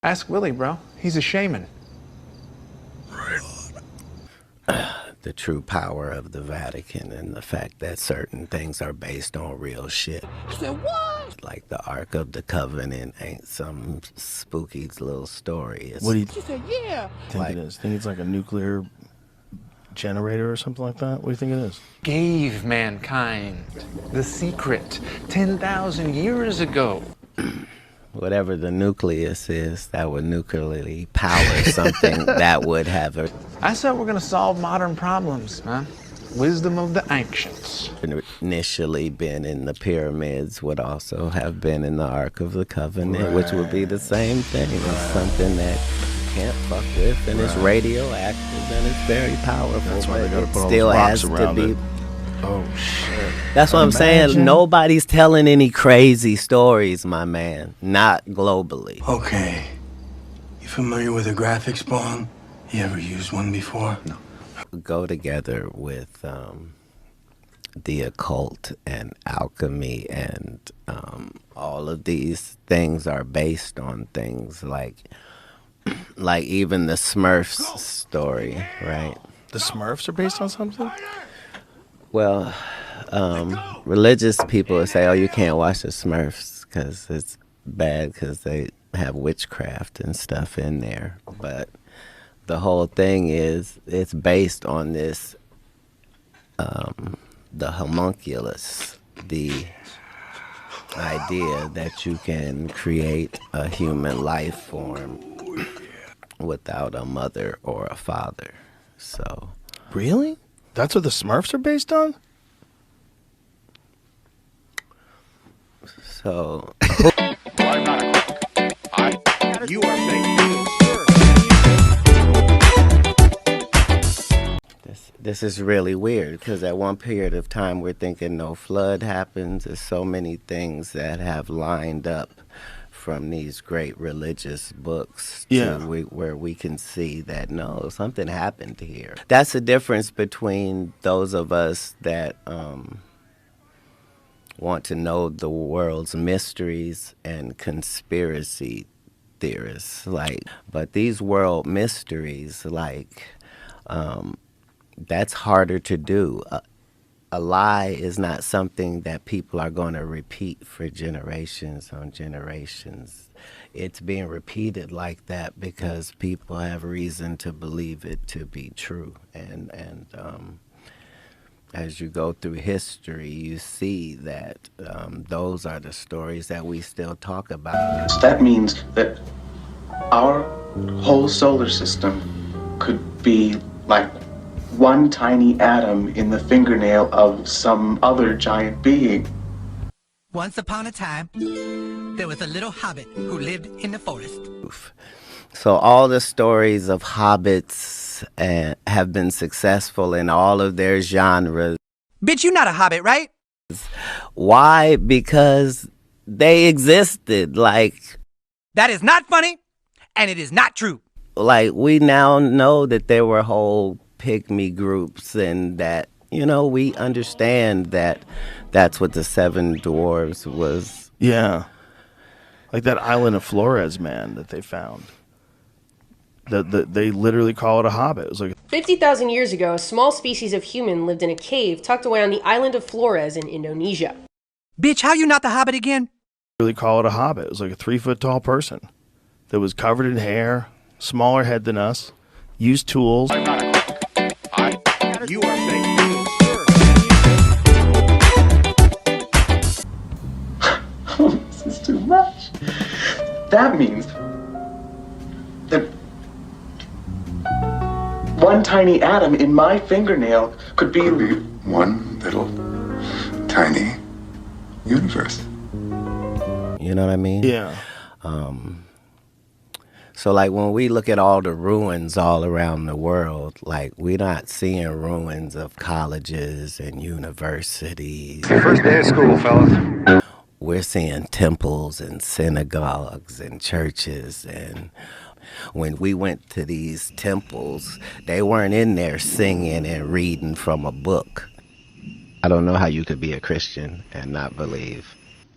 Ask Willie, bro. He's a shaman. The true power of the Vatican and the fact that certain things are based on real shit. I said, what? Like the Ark of the Covenant ain't some spooky little story. What do you She said, yeah. think it is? Think it's like a nuclear generator or something like that? What do you think it is? Gave mankind the secret 10,000 years ago. Whatever the nucleus is that would nuclearly power something that would have a... I said we're gonna solve modern problems, man. Wisdom of the ancients. Initially been in the pyramids would also have been in the Ark of the Covenant, which would be the same thing. It's something that you can't fuck with, and it's radioactive, and it's very powerful. That's why they but gotta it put all still those has rocks to around be. it. Oh shit! That's what I'm saying. Imagine. Nobody's telling any crazy stories, my man. Not globally. Okay. You familiar with a graphics bomb? You ever used one before? No. Go together with the occult and alchemy, and all of these things are based on things like even the Smurfs story, right? The Smurfs are based on something? Well, religious people would say, oh, you can't watch the Smurfs because it's bad because they have witchcraft and stuff in there. But the whole thing is it's based on this, the homunculus, the idea that you can create a human life form without a mother or a father. So... Really? That's what the Smurfs are based on? So... I'm not a crook. You are fake news. This is really weird because at one period of time we're thinking no flood happens. There's so many things that have lined up from these great religious books to where we can see that no, something happened here. That's the difference between those of us that want to know the world's mysteries and conspiracy theorists. But these world mysteries, that's harder to do. A lie is not something that people are going to repeat for generations on generations. It's being repeated like that because people have reason to believe it to be true. And as you go through history, you see that those are the stories that we still talk about. That means that our whole solar system could be like one tiny atom in the fingernail of some other giant being. Once upon a time, there was a little hobbit who lived in the forest. So all the stories of hobbits have been successful in all of their genres. Bitch, you not a hobbit, right? Why? Because they existed. That is not funny, and it is not true. We now know that there were whole pygmy groups, and that we understand that that's what the Seven Dwarves was. Yeah, like that island of Flores, man, that they found. They literally call it a hobbit. It was like 50,000 years ago, a small species of human lived in a cave tucked away on the island of Flores in Indonesia. Bitch, how you not the hobbit again? Really call it a hobbit. It was like a 3-foot tall person that was covered in hair, smaller head than us, used tools. I'm not a crook. You are fake news. This is too much. That means that one tiny atom in my fingernail could be one little tiny universe. You know what I mean? Yeah. So when we look at all the ruins all around the world, we're not seeing ruins of colleges and universities. First day of school, fellas. We're seeing temples and synagogues and churches. And when we went to these temples, they weren't in there singing and reading from a book. I don't know how you could be a Christian and not believe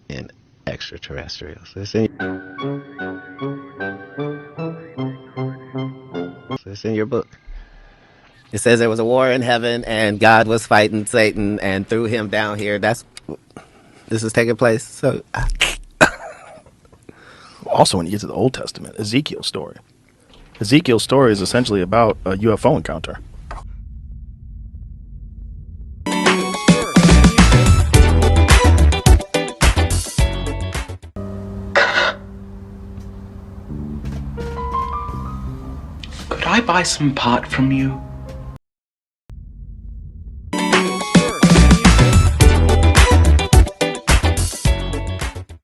in extraterrestrials. It's in your book. It says there was a war in heaven and God was fighting Satan and threw him down here. This is taking place. So Also, when you get to the Old Testament, Ezekiel's story. Ezekiel's story is essentially about a UFO encounter. Could I buy some pot from you?